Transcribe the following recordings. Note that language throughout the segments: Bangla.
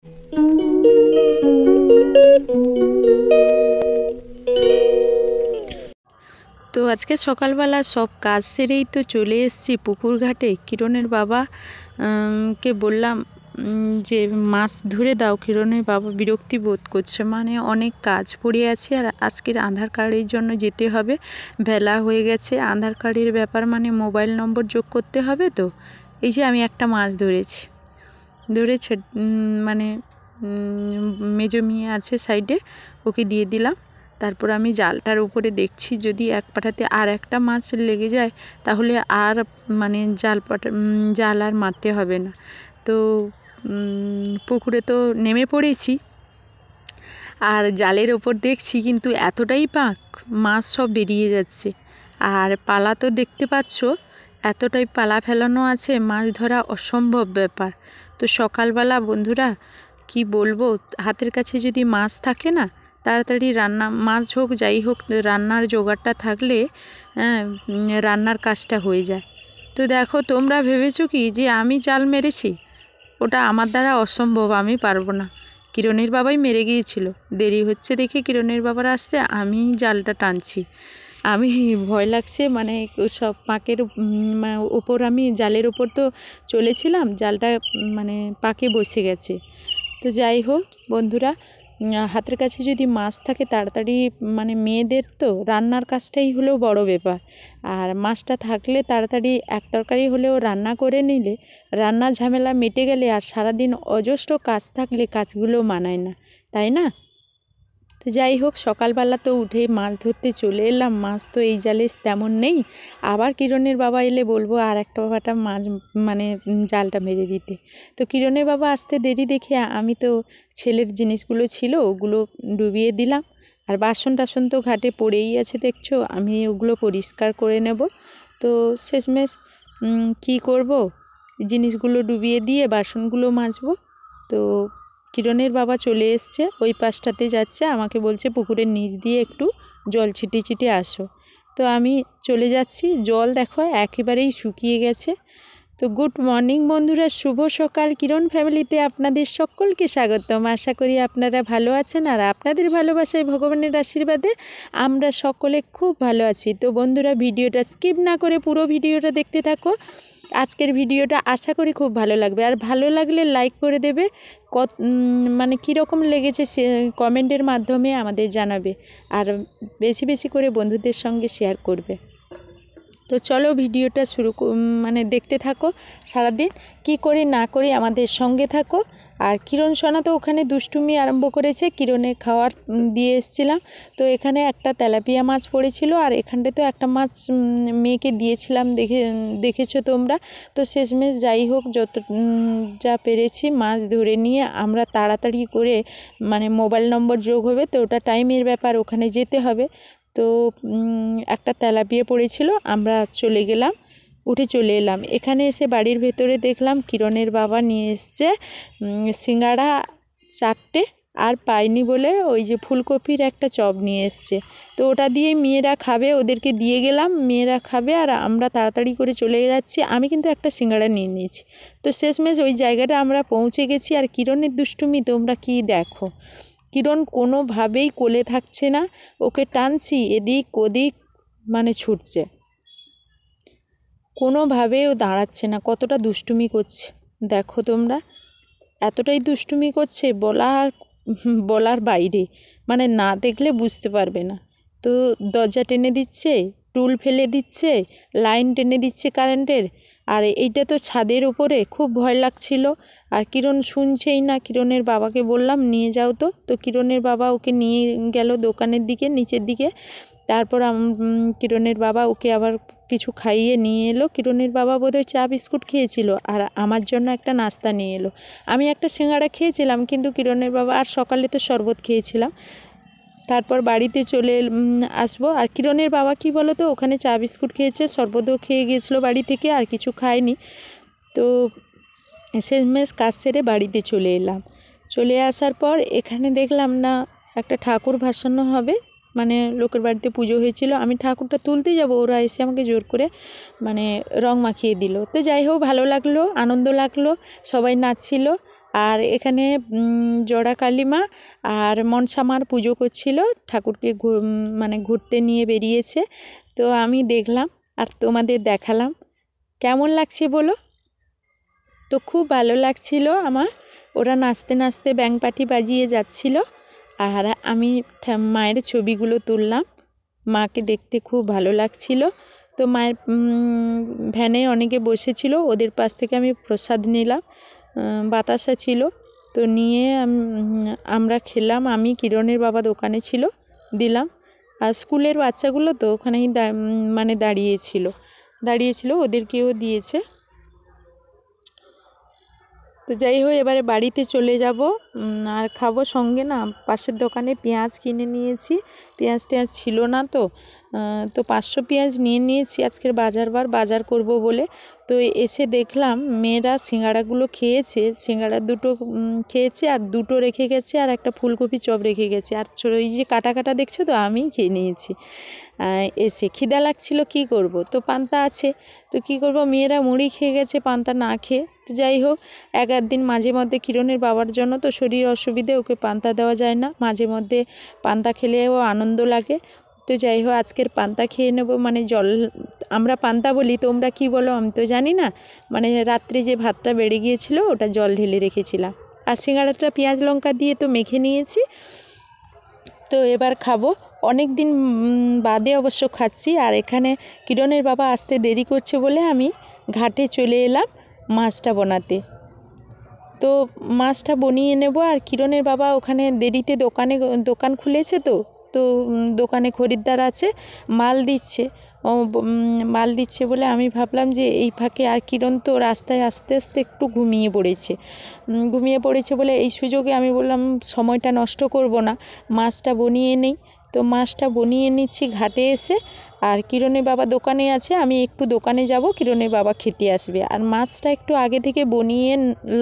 তো আজকে সকালবেলা সব কাজ সেরেই তো চলে এসেছি পুকুর ঘাটে। কিরণের বাবা কে বললাম যে মাছ ধরে দাও। কিরণের বাবা বিরক্তি বোধ করছে, মানে অনেক কাজ পড়ে আছে আর আজকের আধার কার্ডের জন্য যেতে হবে, বেলা হয়ে গেছে। আধার কার্ডের ব্যাপার মানে মোবাইল নম্বর যোগ করতে হবে। তো এই যে আমি একটা মাছ ধরেছি, মানে মেজো মেয়ে আছে সাইডে, ওকে দিয়ে দিলাম। তারপর আমি জালটার উপরে দেখছি যদি এক পাটাতে আর একটা মাছ লেগে যায় তাহলে আর মানে জাল আর মারতে হবে না। তো পুকুরে তো নেমে পড়েছি আর জালের ওপর দেখছি কিন্তু এতটাই পাক, মাছ সব বেরিয়ে যাচ্ছে। আর পালা তো দেখতে পাচ্ছ, এতটাই পালা ফেলানো আছে, মাছ ধরা অসম্ভব ব্যাপার। তো সকালবেলা বন্ধুরা কি বলবো, হাতের কাছে যদি মাছ থাকে না, তাড়াতাড়ি রান্না, মাছ হোক যাই হোক, রান্নার জোগাড়টা থাকলে রান্নার কাজটা হয়ে যায়। তো দেখো, তোমরা ভেবেছো কি যে আমি জাল মেরেছি? ওটা আমার দ্বারা অসম্ভব, আমি পারবো না। কিরণের বাবাই মেরে গিয়েছিল, দেরি হচ্ছে দেখে কিরণের বাবার আসতে আমি জালটা টানছি। আমি ভয় লাগছে, মানে সব পাকের ওপর, আমি জালের ওপর তো চলেছিলাম, জালটা মানে পাকে বসে গেছে। তো যাই হোক বন্ধুরা, হাতের কাছে যদি মাছ থাকে তাড়াতাড়ি, মানে মেয়েদের তো রান্নার কাজটাই হলেও বড় ব্যাপার। আর মাছটা থাকলে তাড়াতাড়ি এক তরকারি হলেও রান্না করে নিলে রান্নার ঝামেলা মিটে গেলে আর সারাদিন অজস্র কাজ থাকলে কাজগুলো মানায় না, তাই না? তো যাই হোক, সকালবেলা তো উঠে মাছ ধরতে চলে এলাম। মাছ তো এই জালে তেমন নেই, আবার কিরণের বাবা এলে বলবো আর একটা বাবাটা মাছ মানে জালটা মেরে দিতে। তো কিরণের বাবা আসতে দেরি দেখে আমি তো ছেলের জিনিসগুলো ছিল ওগুলো ডুবিয়ে দিলাম। আর বাসন টাসন তো ঘাটে পড়েই আছে দেখছো, আমি ওগুলো পরিষ্কার করে নেব। তো শেষমেশ কী করব, জিনিসগুলো ডুবিয়ে দিয়ে বাসনগুলো মাজবো। তো কিরণের বাবা চলে এসছে, ওই পাশটাতে যাচ্ছে, আমাকে বলছে পুকুরের নিচ দিয়ে একটু জল ছিটিয়ে ছিটিয়ে আসো। তো আমি চলে যাচ্ছি। জল দেখো একেবারেই শুকিয়ে গেছে। তো গুড মর্নিং বন্ধুরা, শুভ সকাল। কিরণ ফ্যামিলিতে আপনাদের সকলকে স্বাগতম। আশা করি আপনারা ভালো আছেন আর আপনাদের ভালোবাসায় ভগবানের আশীর্বাদে আমরা সকলে খুব ভালো আছি। তো বন্ধুরা, ভিডিওটা স্কিপ না করে পুরো ভিডিওটা দেখতে থাকো। আজকের ভিডিওটা আশা করি খুব ভালো লাগবে, আর ভালো লাগলে লাইক করে দেবে। মানে কীরকম লেগেছে সে কমেন্টের মাধ্যমে আমাদের জানাবে, আর বেশি বেশি করে বন্ধুদের সঙ্গে শেয়ার করবে। তো চলো ভিডিওটা মানে দেখতে থাকো। সারাদিন কি করি না করি আমাদের সঙ্গে থাকো। আর কিরণ সোনা তো ওখানে দুষ্টুমি আরম্ভ করেছে, কিরণের খাওয়ার দিয়ে এসেছিলাম। তো এখানে একটা তেলাপিয়া মাছ পড়েছিল, আর এখানটায় তো একটা মাছ মেয়েকে দিয়েছিলাম, দেখেছো তোমরা। তো শেষমেশ যাই হোক, যা পেরেছি মাছ ধরে নিয়ে আমরা তাড়াতাড়ি করে, মানে মোবাইল নম্বর যোগ হবে তো ওটা টাইমের ব্যাপার, ওখানে যেতে হবে। তো একটা তেলাপিয়া পড়েছিল, আমরা উঠে চলে এলাম। এখানে এসে বাড়ির ভেতরে দেখলাম কিরণের বাবা নিয়ে এসছে সিঙ্গাড়া 4টে, আর পাইনি বলে ওই যে ফুলকপির একটা চপ নিয়ে এসছে। তো ওটা দিয়ে মেয়েরা খাবে, ওদেরকে দিয়ে গেলাম, মেয়েরা খাবে আর আমরা তাড়াতাড়ি করে চলে যাচ্ছি। আমি কিন্তু একটা সিঙ্গাড়া নিয়ে নিয়েছি। তো শেষমেশ ওই জায়গাটা আমরা পৌঁছে গেছি। আর কিরণের দুষ্টুমি তোমরা কি দেখো, কিরণ কোনোভাবেই কোলে থাকছে না, ওকে টানছি এদিক ওদিক, মানে ছুটছে, কোনোভাবেও দাঁড়াচ্ছে না। কতটা দুষ্টুমি করছে দেখো তোমরা, এতটাই দুষ্টুমি করছে বলার বাইরে, মানে না দেখলে বুঝতে পারবে না। তো দরজা টেনে দিচ্ছে, টুল ফেলে দিচ্ছে, লাইন টেনে দিচ্ছে কারেন্টের। আর এইটা তো ছাদের উপরে, খুব ভয় লাগছিল। আর কিরণ শুনছেই না। কিরণের বাবাকে বললাম নিয়ে যাও। তো কিরণের বাবা ওকে নিয়ে গেল দোকানের দিকে, নিচের দিকে। তারপর কিরণের বাবা ওকে আবার কিছু খাইয়ে নিয়ে এলো। কিরণের বাবা বোধহয় চা বিস্কুট খেয়েছিল, আর আমার জন্য একটা নাস্তা নিয়ে এলো। আমি একটা সিঙ্গাড়া খেয়েছিলাম, কিন্তু কিরণের বাবা, আর সকালে তো শরবত খেয়েছিলাম। তারপর বাড়িতে চলে আসবো। আর কিরণের বাবা কি বলো তো, ওখানে চা বিস্কুট খেয়েছে, শরবতও খেয়ে গিয়েছিলো বাড়ি থেকে, আর কিছু খায়নি। তো শেষমেশ কাজ সেরে বাড়িতে চলে এলাম। চলে আসার পর এখানে দেখলাম না একটা ঠাকুর ভাসানো হবে, মানে লোকের বাড়িতে পুজো হয়েছিল। আমি ঠাকুরটা তুলতে যাব, ওরা এসে আমাকে জোর করে মানে রং মাখিয়ে দিল। তো যাই হোক, ভালো লাগলো, আনন্দ লাগলো, সবাই নাচছিল। আর এখানে জোড়া কালীমা আর মনসামার পুজো করছিল, ঠাকুরকে মানে ঘুরতে নিয়ে বেরিয়েছে। তো আমি দেখলাম আর তোমাদের দেখালাম। কেমন লাগছে বলো? তো খুব ভালো লাগছিল আমার। ওরা নাচতে নাচতে ব্যাংপাটি বাজিয়ে যাচ্ছিল আর আমি মায়ের ছবিগুলো তুললাম। মাকে দেখতে খুব ভালো লাগছিল। তো মায়ের ভ্যানে অনেকে বসেছিল, ওদের পাশ থেকে আমি প্রসাদ নিলাম, বাতাসা ছিল। তো নিয়ে আমরা খেলাম। আমি কিরণের বাবা দোকানে ছিল, দিলাম। আর স্কুলের বাচ্চাগুলো তো ওখানেই মানে দাঁড়িয়েছিল, ওদেরকেও দিয়েছে। তো যাই হোক, এবারে বাড়িতে চলে যাব আর খাবো। সঙ্গে না পাশের দোকানে পেঁয়াজ কিনে নিয়েছি, পেঁয়াজ টেঁয়াজ ছিল না, তো 500 পেঁয়াজ নিয়ে নিয়েছি। আজকের বাজার করব বলে। তো এসে দেখলাম মেয়েরা সিঙ্গাড়াগুলো খেয়েছে, সিঙ্গাড়া 2টো খেয়েছে আর 2টো রেখে গেছে, আর একটা ফুলকপি চপ রেখে গেছে। আর এই যে কাটা দেখছো তো, আমি খেয়ে নিয়েছি। এসে খিদা লাগছিল, কি করব, তো পান্তা আছে, তো কি করব, মেয়েরা মুড়ি খেয়ে গেছে পান্তা না খেয়ে। তো যাই হোক, এক দিন মাঝে মধ্যে কিরণের বাবার জন্য তো শরীর অসুবিধে, ওকে পান্তা দেওয়া যায় না, মাঝে মধ্যে পান্তা খেলেও আনন্দ লাগে। তো যাই হোক, আজকের পান্তা খেয়ে নেব। মানে জল, আমরা পান্তা বলি, তোমরা কি বলো আমি তো জানি না। মানে রাত্রে যে ভাতটা বেড়ে গিয়েছিল ওটা জল ঢেলে রেখেছিলাম। আর সিঙ্গাড়াটা পেঁয়াজ লঙ্কা দিয়ে তো মেখে নিয়েছি। তো এবার খাবো, অনেক দিন বাদে অবশ্য খাচ্ছি। আর এখানে কিরণের বাবা আসতে দেরি করছে বলে আমি ঘাটে চলে এলাম মাছটা বানাতে। তো মাছটা বনিয়ে নেব। আর কিরণের বাবা ওখানে দেরিতে দোকান খুলেছে, তো দোকানে খরিদ্দার আছে, মাল দিচ্ছে বলে আমি ভাবলাম যে এই ফাঁকে, আর কিরণ তো রাস্তায় আস্তে আস্তে একটু ঘুমিয়ে পড়েছে বলে এই সুযোগে আমি বললাম সময়টা নষ্ট করব না, মাছটা বনিয়ে নেই। তো মাছটা বনিয়ে নিচ্ছি ঘাটে এসে। আর কিরণের বাবা দোকানে আছে, আমি একটু দোকানে যাব, কিরণের বাবা খেতে আসবে। আর মাছটা একটু আগে থেকে বনিয়ে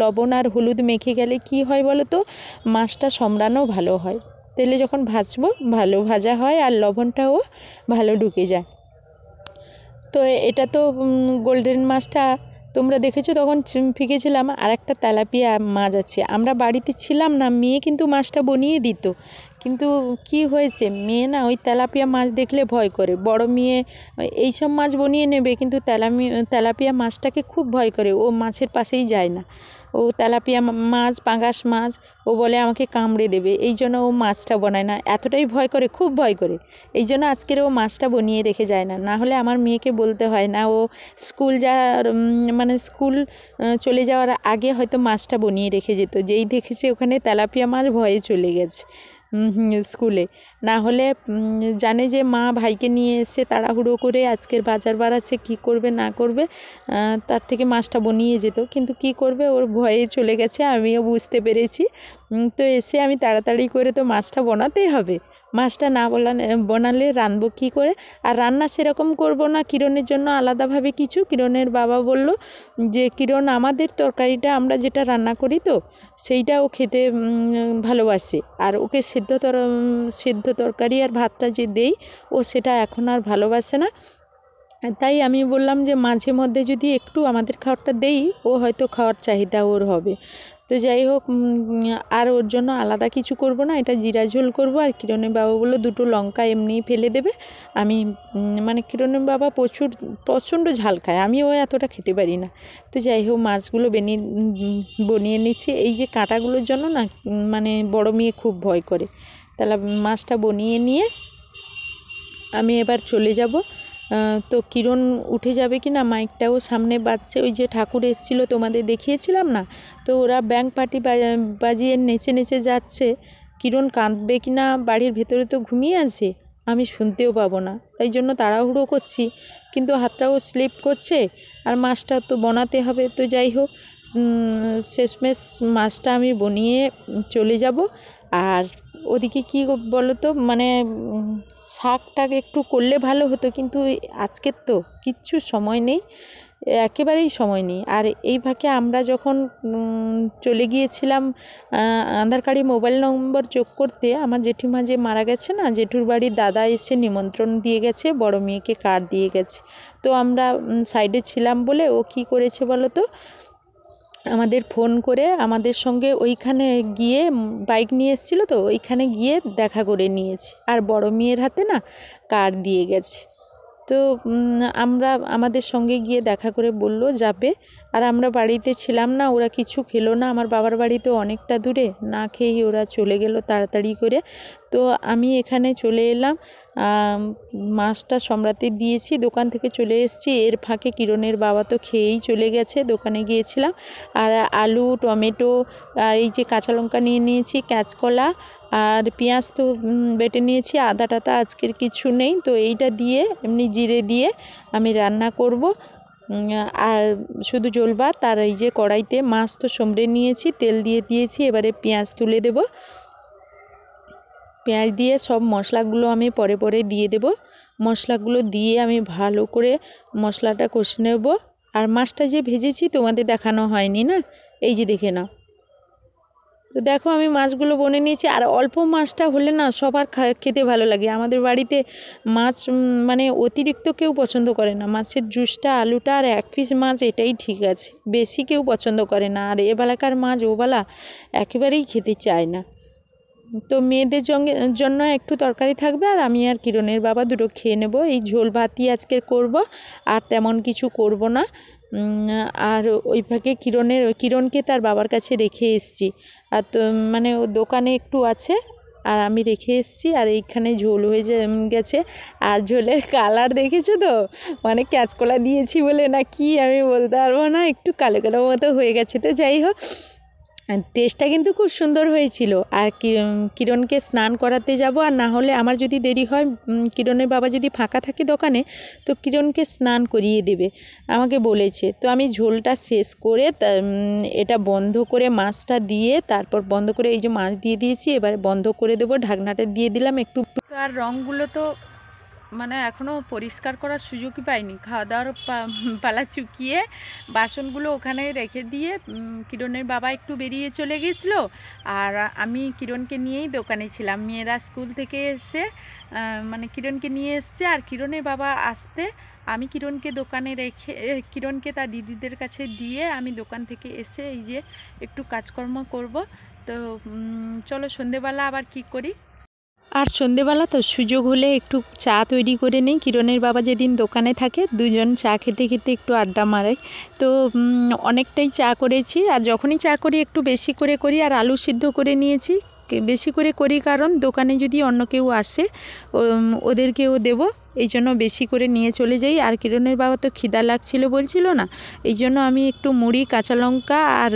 লবণ আর হলুদ মেখে গেলে কি হয় বলো তো, মাছটা সমরানো ভালো হয়। তেলে যখন ভাজবো ভালো ভাজা হয় আর লবণটাও ভালো ঢুকে যায়। তো এটা তো গোল্ডেন মাছটা তোমরা দেখেছো, তখন ফিকেছিলাম। আর একটা তেলাপিয়া মাছ আছে, আমরা বাড়িতে ছিলাম না, মেয়ে কিন্তু মাছটা বনিয়ে দিত। কিন্তু কি হয়েছে, মেয়ে না ওই তেলাপিয়া মাছ দেখলে ভয় করে। বড় মেয়ে এইসব মাছ বনিয়ে নেবে, কিন্তু তেলাপিয়া মাছটাকে খুব ভয় করে, ও মাছের পাশেই যায় না। ও তেলাপিয়া মাছ, পাঙ্গাস মাছ, ও বলে আমাকে কামড়ে দেবে, এই জন্য ও মাছটা বানায় না, এতটাই ভয় করে, খুব ভয় করে। এই জন্য আজকের ও মাছটা বনিয়ে রেখে যায় না, না হলে আমার মেয়েকে বলতে হয় না, ও স্কুল চলে যাওয়ার আগে হয়তো মাছটা বনিয়ে রেখে যেত। যেই দেখেছে ওখানে তেলাপিয়া মাছ, ভয়ে চলে গেছে স্কুলে। না হলে জানে যে মা ভাইকে নিয়ে এসে তাড়াহুড়ো করে আজকের বাজার বাড়াচ্ছে, কী করবে না করবে, তার থেকে মাছটা বনিয়ে যেত। কিন্তু কি করবে, ওর ভয়ে চলে গেছে, আমিও বুঝতে পেরেছি। তো এসে আমি তাড়াতাড়ি করে তো মাছটা বানাতেই হবে, মাছটা না বানালে রাঁধবো কী করে। আর রান্না সেরকম করব না, কিরণের জন্য আলাদাভাবে কিছু। কিরণের বাবা বলল যে কিরণ আমাদের তরকারিটা আমরা যেটা রান্না করি তো সেইটা ও খেতে ভালোবাসে, আর ওকে সেদ্ধ তরকারি আর ভাতটা যে দেই, ও সেটা এখন আর ভালোবাসে না। তাই আমি বললাম যে মাঝে মধ্যে যদি একটু আমাদের খাবারটা দেই, ও হয়তো খাওয়ার চাহিদা ওর হবে। তো যাই হোক, আর ওর জন্য আলাদা কিছু করব না, এটা জিরা ঝোল করব। আর কিরণের বাবা বললো 2টো লঙ্কা এমনি ফেলে দেবে। আমি মানে কিরণের বাবা প্রচণ্ড ঝাল খায়, আমিও এতটা খেতে পারি না। তো যাই হোক, মাছগুলো বনিয়ে নিচ্ছি। এই যে কাঁটাগুলোর জন্য না মানে বড় মেয়ে খুব ভয় করে। তাহলে মাছটা বনিয়ে নিয়ে আমি এবার চলে যাব। তো কিরণ উঠে যাবে কি না, মাইকটাও সামনে বাজছে, ওই যে ঠাকুর এসেছিলো তোমাদের দেখিয়েছিলাম না, তো ওরা ব্যাংক পার্টি বাজিয়ে নেচে যাচ্ছে। কিরণ কাঁদবে কি না, বাড়ির ভেতরে তো ঘুমিয়ে আছে, আমি শুনতেও পাবো না, তাই জন্য তাড়াহুড়ো করছি। কিন্তু হাতটাও স্লিপ করছে, আর মাছটা তো বানাতে হবে। তো যাই হোক, শেষমেশ মাছটা আমি বনিয়ে চলে যাব। আর ওদিকে কি বলো তো, মানে শাকটা একটু করলে ভালো হতো, কিন্তু আজকের তো কিচ্ছু সময় নেই, একেবারেই সময় নেই। আর এই ফাঁকে আমরা যখন চলে গিয়েছিলাম আধার কার্ডে মোবাইল নম্বর যোগ করতে, আমার জেঠিমা যে মারা গেছে না, জেঠুর বাড়ির দাদা এসে নিমন্ত্রণ দিয়ে গেছে, বড় মেয়েকে কার্ড দিয়ে গেছে। তো আমরা সাইডে ছিলাম বলে ও কি করেছে বলো তো, আমাদের ফোন করে আমাদের সঙ্গে ওইখানে গিয়ে বাইক নিয়ে এসেছিলো তো ওইখানে গিয়ে দেখা করে নিয়েছি। আর বড় মেয়ের হাতে না কার্ড দিয়ে গেছে। তো আমরা আমাদের সঙ্গে গিয়ে দেখা করে বলল যাবে। আর আমরা বাড়িতে ছিলাম না, ওরা কিছু খেলো না। আমার বাবার বাড়ি তো অনেকটা দূরে, না খেয়েই ওরা চলে গেল তাড়াতাড়ি করে। তো আমি এখানে চলে এলাম, মাছটা সম্রাতে দিয়েছি, দোকান থেকে চলে এসেছি। এর ফাঁকে কিরণের বাবা তো খেয়েই চলে গেছে, দোকানে গিয়েছিলাম। আর আলু, টমেটো আর এই যে কাঁচা লঙ্কা নিয়ে নিয়েছি, কাঁচকলা আর পেঁয়াজ তো বেটে নিয়েছি। আদা টাদা আজকের কিছু নেই, তো এইটা দিয়ে এমনি জিরে দিয়ে আমি রান্না করব। আর শুধু ঝোল ভাত। আর এই যে কড়াইতে মাছ তো সম্রে নিয়েছি, তেল দিয়ে দিয়েছি। এবারে পেঁয়াজ তুলে দেব। পেঁয়াজ দিয়ে সব মশলাগুলো আমি পরে পরে দিয়ে দেব। মশলাগুলো দিয়ে আমি ভালো করে মশলাটা কষে নেব। আর মাছটা যে ভেজেছি তোমাদের দেখানো হয়নি না, এই যে দেখে নাও। তো দেখো আমি মাছগুলো বনে নিয়েছি। আর অল্প মাছটা হলে না সবার খেতে ভালো লাগে। আমাদের বাড়িতে মাছ মানে অতিরিক্ত কেউ পছন্দ করে না। মাছের জুসটা, আলুটা আর এক পিস মাছ এটাই ঠিক আছে, বেশি কেউ পছন্দ করে না। আর এবেলাকার মাছ ওবেলা একেবারেই খেতে চায় না। তো মেয়েদের জন্য একটু তরকারি থাকবে, আর আমি আর কিরণের বাবা দুটো খেয়ে নেব। এই ঝোল ভাতই আজকে করব, আর তেমন কিছু করব না। আর ওই ফাঁকে কিরণকে তার বাবার কাছে রেখে এসেছি। আর তো মানে ও দোকানে একটু আছে, আর আমি রেখে এসেছি। আর এইখানে ঝোল হয়ে গেছে। আর ঝোলের কালার দেখেছো তো, মানে কাঁচকলা দিয়েছি বলে না কি আমি বলতে পারবো না, একটু কালো কালো মতো হয়ে গেছে। তো যাই হোক, টেস্টটা কিন্তু খুব সুন্দর হয়েছিল। আর কিরণকে স্নান করাতে যাব, আর না হলে আমার যদি দেরি হয়, কিরণের বাবা যদি ফাঁকা থাকে দোকানে, তো কিরণকে স্নান করিয়ে দেবে আমাকে বলেছে। তো আমি ঝোলটা শেষ করে এটা বন্ধ করে মাছটা দিয়ে, তারপর বন্ধ করে এই যে মাছ দিয়ে দিয়েছি, এবার বন্ধ করে দেবো। ঢাকনাটা দিয়ে দিলাম একটু। আর রঙগুলো তো মানে এখনও পরিষ্কার করার সুযোগই পাইনি। খাওয়া দাওয়ার পালা চুকিয়ে বাসনগুলো ওখানে রেখে দিয়ে কিরণের বাবা একটু বেরিয়ে চলে গেছিলো। আর আমি কিরণকে নিয়েই দোকানে ছিলাম। মেয়েরা স্কুল থেকে এসে মানে কিরণকে নিয়ে এসছে, আর কিরণের বাবা আসতে আমি কিরণকে দোকানে রেখে, কিরণকে তার দিদিদের কাছে দিয়ে আমি দোকান থেকে এসে এই যে একটু কাজকর্ম করব। তো চলো সন্ধেবেলা আবার কি করি। আর সন্ধেবেলা তো সুযোগ হলে একটু চা তৈরি করে নিই। কিরণের বাবা যেদিন দোকানে থাকে দুজন চা খেতে খেতে একটু আড্ডা মারাই। তো অনেকটাই চা করেছি, আর যখনই চা করি একটু বেশি করে করি। আর আলু সিদ্ধ করে নিয়েছি, বেশি করে করি কারণ দোকানে যদি অন্য কেউ আসে ওদেরকেও দেবো, এই জন্য বেশি করে নিয়ে চলে যাই। আর কিরণের বাবা তো খিদা লাগছিল বলছিল না, এই জন্য আমি একটু মুড়ি, কাঁচা লঙ্কা আর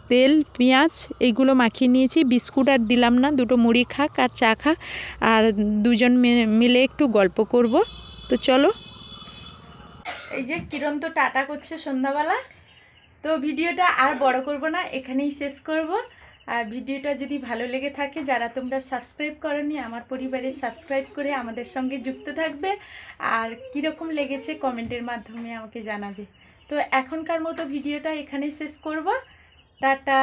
তেল, পেঁয়াজ এইগুলো মাখিয়ে নিয়েছি। বিস্কুট আর দিলাম না, দুটো মুড়ি খাক আর চা খাক, আর দুজন মিলে একটু গল্প করব। তো চলো। এই যে কিরণ তো টাটা করছে সন্ধ্যাবেলা। তো ভিডিওটা আর বড় করব না, এখানেই শেষ করব। আর ভিডিওটা যদি ভালো লেগে থাকে, যারা তোমরা সাবস্ক্রাইব করোনি আমার পরিবারে সাবস্ক্রাইব করে আমাদের সঙ্গে যুক্ত থাকবে। আর কীরকম লেগেছে কমেন্টের মাধ্যমে আমাকে জানাবে। তো এখনকার মতো ভিডিওটা এখানেই শেষ করব। টাটা।